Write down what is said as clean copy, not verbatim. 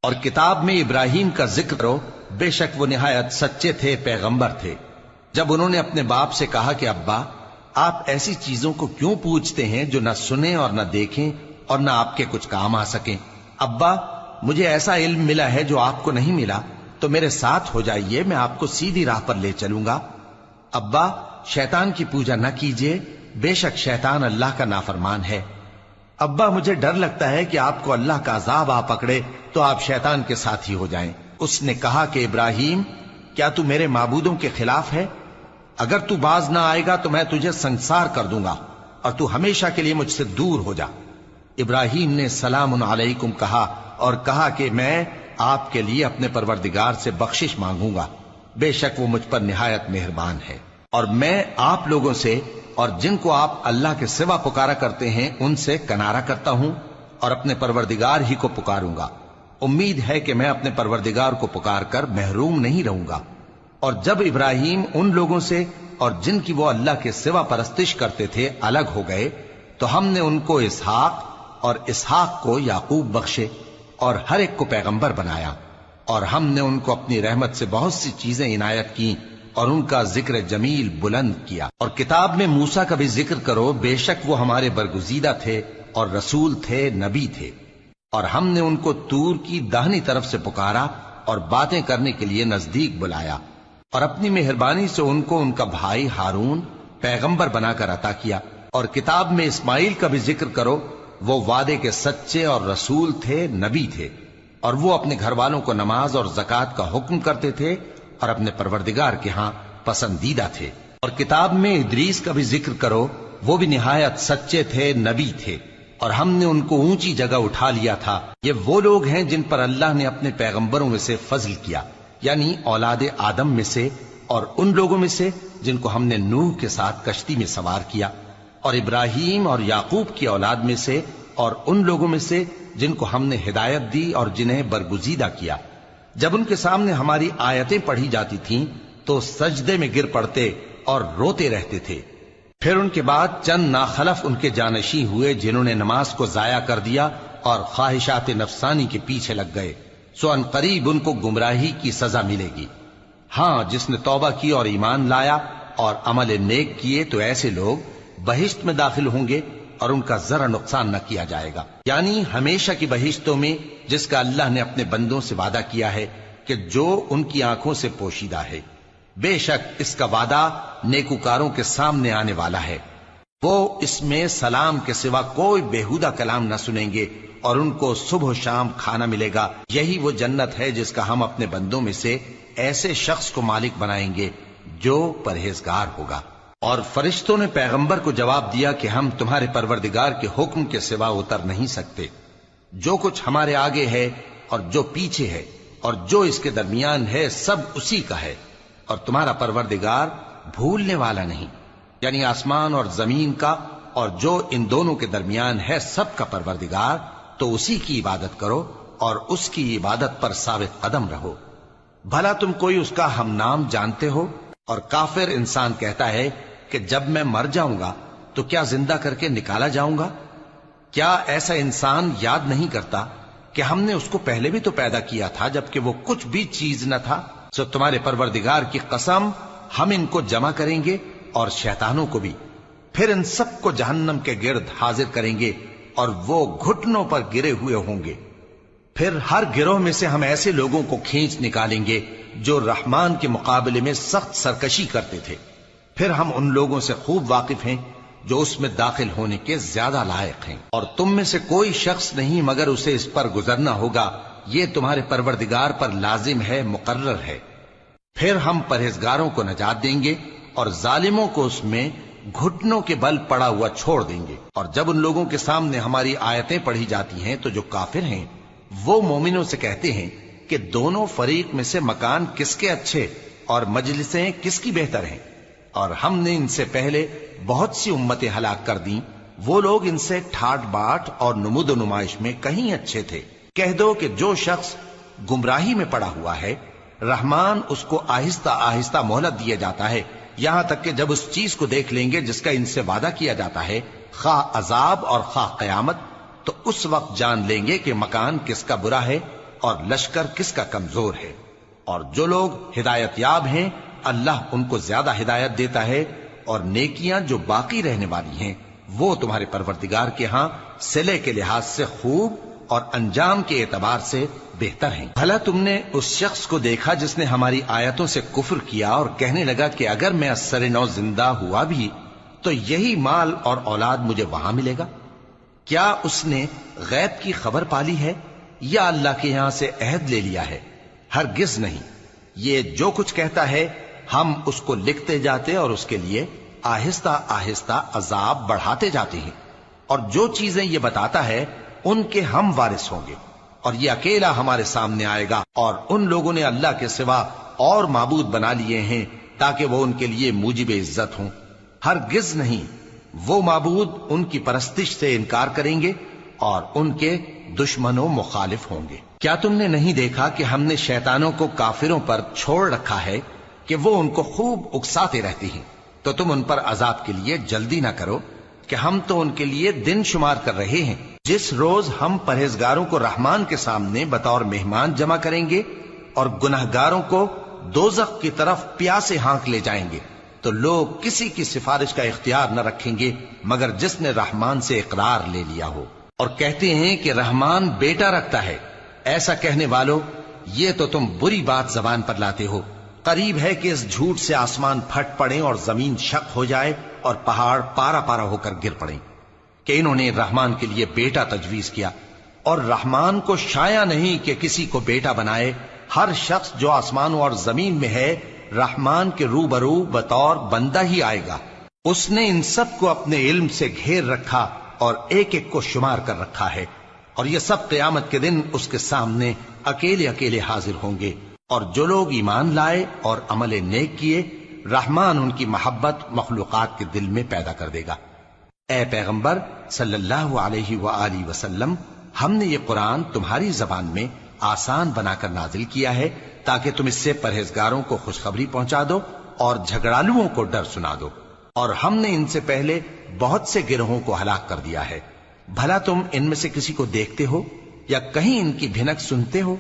اور کتاب میں ابراہیم کا ذکر کرو، بے شک وہ نہایت سچے تھے، پیغمبر تھے۔ جب انہوں نے اپنے باپ سے کہا کہ ابا، آپ ایسی چیزوں کو کیوں پوچھتے ہیں جو نہ سنیں اور نہ دیکھیں اور نہ آپ کے کچھ کام آ سکیں؟ ابا، مجھے ایسا علم ملا ہے جو آپ کو نہیں ملا، تو میرے ساتھ ہو جائیے، میں آپ کو سیدھی راہ پر لے چلوں گا۔ ابا، شیطان کی پوجا نہ کیجیے، بے شک شیطان اللہ کا نافرمان ہے۔ ابا، مجھے ڈر لگتا ہے کہ آپ کو اللہ کا عذاب آ پکڑے تو آپ شیطان کے ساتھی ہو جائیں۔ اس نے کہا کہ ابراہیم، کیا تو میرے معبودوں کے خلاف ہے؟ اگر تو باز نہ آئے گا تو میں تجھے سنسار کر دوں گا اور تو ہمیشہ کے لیے مجھ سے دور ہو جا۔ ابراہیم نے سلام علیکم کہا اور کہا کہ میں آپ کے لیے اپنے پروردگار سے بخشش مانگوں گا، بے شک وہ مجھ پر نہایت مہربان ہے۔ اور میں آپ لوگوں سے اور جن کو آپ اللہ کے سوا پکارا کرتے ہیں ان سے کنارہ کرتا ہوں اور اپنے پروردگار ہی کو پکاروں گا۔ امید ہے کہ میں اپنے پروردگار کو پکار کر محروم نہیں رہوں گا۔ اور جب ابراہیم ان لوگوں سے اور جن کی وہ اللہ کے سوا پرستش کرتے تھے الگ ہو گئے تو ہم نے ان کو اسحاق اور اسحاق کو یعقوب بخشے اور ہر ایک کو پیغمبر بنایا، اور ہم نے ان کو اپنی رحمت سے بہت سی چیزیں عنایت کی اور ان کا ذکر جمیل بلند کیا۔ اور کتاب میں موسیٰ کا بھی ذکر کرو، بے شک وہ ہمارے برگزیدہ تھے اور رسول تھے، نبی تھے، اور ہم نے ان کو طور کی داہنی طرف سے پکارا اور باتیں کرنے کے لیے نزدیک بلایا، اور اپنی مہربانی سے ان کو ان کا بھائی ہارون پیغمبر بنا کر عطا کیا۔ اور کتاب میں اسماعیل کا بھی ذکر کرو، وہ وعدے کے سچے اور رسول تھے، نبی تھے، اور وہ اپنے گھر والوں کو نماز اور زکوٰۃ کا حکم کرتے تھے اور اپنے پروردگار کے ہاں پسندیدہ تھے۔ اور کتاب میں ادریس کا بھی ذکر کرو، وہ بھی نہایت سچے تھے، نبی تھے، اور ہم نے ان کو اونچی جگہ اٹھا لیا تھا۔ یہ وہ لوگ ہیں جن پر اللہ نے اپنے پیغمبروں میں سے فضل کیا، یعنی اولاد آدم میں سے اور ان لوگوں میں سے جن کو ہم نے نوح کے ساتھ کشتی میں سوار کیا، اور ابراہیم اور یعقوب کی اولاد میں سے اور ان لوگوں میں سے جن کو ہم نے ہدایت دی اور جنہیں برگزیدہ کیا۔ جب ان کے سامنے ہماری آیتیں پڑھی جاتی تھیں تو سجدے میں گر پڑتے اور روتے رہتے تھے۔ پھر ان کے بعد چند ناخلف ان کے جانشین ہوئے جنہوں نے نماز کو ضائع کر دیا اور خواہشات نفسانی کے پیچھے لگ گئے، سو ان قریب ان کو گمراہی کی سزا ملے گی۔ ہاں، جس نے توبہ کی اور ایمان لایا اور عمل نیک کیے تو ایسے لوگ بہشت میں داخل ہوں گے اور ان کا ذرا نقصان نہ کیا جائے گا، یعنی ہمیشہ کی بہشتوں میں جس کا اللہ نے اپنے بندوں سے وعدہ کیا ہے کہ جو ان کی آنکھوں سے پوشیدہ ہے۔ بے شک اس کا وعدہ نیکوکاروں کے سامنے آنے والا ہے، وہ اس میں سلام کے سوا کوئی بیہودہ کلام نہ سنیں گے اور ان کو صبح و شام کھانا ملے گا۔ یہی وہ جنت ہے جس کا ہم اپنے بندوں میں سے ایسے شخص کو مالک بنائیں گے جو پرہیزگار ہوگا۔ اور فرشتوں نے پیغمبر کو جواب دیا کہ ہم تمہارے پروردگار کے حکم کے سوا اتر نہیں سکتے، جو کچھ ہمارے آگے ہے اور جو پیچھے ہے اور جو اس کے درمیان ہے سب اسی کا ہے، اور تمہارا پروردگار بھولنے والا نہیں، یعنی آسمان اور زمین کا اور جو ان دونوں کے درمیان ہے سب کا پروردگار، تو اسی کی عبادت کرو اور اس کی عبادت پر ثابت قدم رہو۔ بھلا تم کوئی اس کا ہم نام جانتے ہو؟ اور کافر انسان کہتا ہے کہ جب میں مر جاؤں گا تو کیا زندہ کر کے نکالا جاؤں گا؟ کیا ایسا انسان یاد نہیں کرتا کہ ہم نے اس کو پہلے بھی تو پیدا کیا تھا جبکہ وہ کچھ بھی چیز نہ تھا؟ سو تمہارے پروردگار کی قسم، ہم ان کو جمع کریں گے اور شیطانوں کو بھی، پھر ان سب کو جہنم کے گرد حاضر کریں گے اور وہ گھٹنوں پر گرے ہوئے ہوں گے۔ پھر ہر گروہ میں سے ہم ایسے لوگوں کو کھینچ نکالیں گے جو رحمان کے مقابلے میں سخت سرکشی کرتے تھے، پھر ہم ان لوگوں سے خوب واقف ہیں جو اس میں داخل ہونے کے زیادہ لائق ہیں، اور تم میں سے کوئی شخص نہیں مگر اسے اس پر گزرنا ہوگا، یہ تمہارے پروردگار پر لازم ہے، مقرر ہے۔ پھر ہم پرہیزگاروں کو نجات دیں گے اور ظالموں کو اس میں گھٹنوں کے بل پڑا ہوا چھوڑ دیں گے۔ اور جب ان لوگوں کے سامنے ہماری آیتیں پڑھی جاتی ہیں تو جو کافر ہیں وہ مومنوں سے کہتے ہیں کہ دونوں فریق میں سے مکان کس کے اچھے اور مجلسیں کس کی بہتر ہیں، اور ہم نے ان سے پہلے بہت سی امتیں ہلاک کر دیں، وہ لوگ ان سے ٹھاٹ باٹ اور نمود و نمائش میں کہیں اچھے تھے۔ کہہ دو کہ جو شخص گمراہی میں پڑا ہوا ہے، رحمان اس کو آہستہ آہستہ مہلت دیا جاتا ہے، یہاں تک کہ جب اس چیز کو دیکھ لیں گے جس کا ان سے وعدہ کیا جاتا ہے، خواہ عذاب اور خواہ قیامت، تو اس وقت جان لیں گے کہ مکان کس کا برا ہے اور لشکر کس کا کمزور ہے۔ اور جو لوگ ہدایت یاب ہیں اللہ ان کو زیادہ ہدایت دیتا ہے، اور نیکیاں جو باقی رہنے والی ہیں وہ تمہارے پروردگار کے ہاں صلے کے لحاظ سے خوب اور انجام کے اعتبار سے بہتر ہیں۔ بھلا تم نے اس شخص کو دیکھا جس نے ہماری آیتوں سے کفر کیا اور کہنے لگا کہ اگر میں اثر نو زندہ ہوا بھی تو یہی مال اور اولاد مجھے وہاں ملے گا؟ کیا اس نے غیب کی خبر پالی ہے یا اللہ کے یہاں سے عہد لے لیا ہے؟ ہرگز نہیں، یہ جو کچھ کہتا ہے ہم اس کو لکھتے جاتے اور اس کے لیے آہستہ آہستہ عذاب بڑھاتے جاتے ہیں، اور جو چیزیں یہ بتاتا ہے ان کے ہم وارث ہوں گے، اور یہ اکیلا ہمارے سامنے آئے گا۔ اور ان لوگوں نے اللہ کے سوا اور معبود بنا لیے ہیں تاکہ وہ ان کے لیے موجب عزت ہوں۔ ہرگز نہیں، وہ معبود ان کی پرستش سے انکار کریں گے اور ان کے دشمن و مخالف ہوں گے۔ کیا تم نے نہیں دیکھا کہ ہم نے شیطانوں کو کافروں پر چھوڑ رکھا ہے کہ وہ ان کو خوب اکساتے رہتے ہیں؟ تو تم ان پر عذاب کے لیے جلدی نہ کرو کہ ہم تو ان کے لیے دن شمار کر رہے ہیں۔ جس روز ہم پرہیزگاروں کو رحمان کے سامنے بطور مہمان جمع کریں گے اور گناہگاروں کو دوزخ کی طرف پیاسے ہانک لے جائیں گے، تو لوگ کسی کی سفارش کا اختیار نہ رکھیں گے مگر جس نے رحمان سے اقرار لے لیا ہو۔ اور کہتے ہیں کہ رحمان بیٹا رکھتا ہے۔ ایسا کہنے والوں، یہ تو تم بری بات زبان پر لاتے ہو۔ قریب ہے کہ اس جھوٹ سے آسمان پھٹ پڑے اور زمین شق ہو جائے اور پہاڑ پارا پارا ہو کر گر پڑیں کہ انہوں نے رحمان کے لیے بیٹا تجویز کیا، اور رحمان کو شایع نہیں کہ کسی کو بیٹا بنائے۔ ہر شخص جو آسمانوں اور زمین میں ہے رحمان کے روبرو بطور بندہ ہی آئے گا۔ اس نے ان سب کو اپنے علم سے گھیر رکھا اور ایک ایک کو شمار کر رکھا ہے، اور یہ سب قیامت کے دن اس کے سامنے اکیلے اکیلے حاضر ہوں گے۔ اور جو لوگ ایمان لائے اور عمل نیک کیے رحمان ان کی محبت مخلوقات کے دل میں پیدا کر دے گا۔ اے پیغمبر صلی اللہ علیہ وآلہ وسلم، ہم نے یہ قرآن تمہاری زبان میں آسان بنا کر نازل کیا ہے تاکہ تم اس سے پرہیزگاروں کو خوشخبری پہنچا دو اور جھگڑالوؤں کو ڈر سنا دو۔ اور ہم نے ان سے پہلے بہت سے گروہوں کو ہلاک کر دیا ہے۔ بھلا تم ان میں سے کسی کو دیکھتے ہو یا کہیں ان کی بھنک سنتے ہو؟